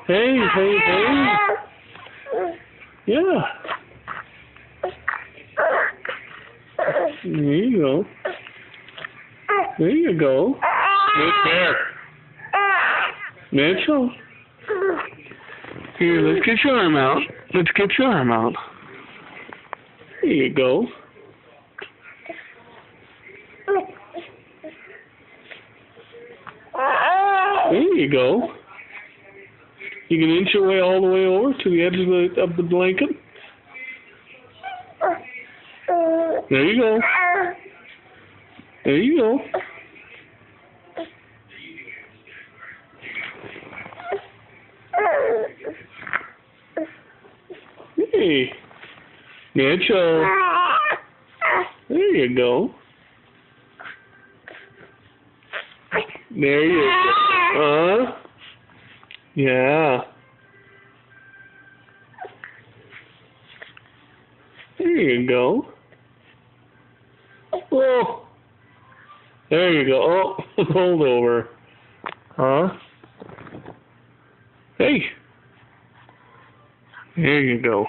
Hey, hey, hey. Yeah. There you go. There you go. Right there. Mitchell. Here, let's get your arm out. Let's get your arm out. There you go. There you go. You can inch your way all the way over to the edge of the blanket. There you go. There you go. Hey, Mitchell. There you go. There you go. Yeah. There you go. Oh. There you go. Oh, hold over. Huh? Hey. There you go.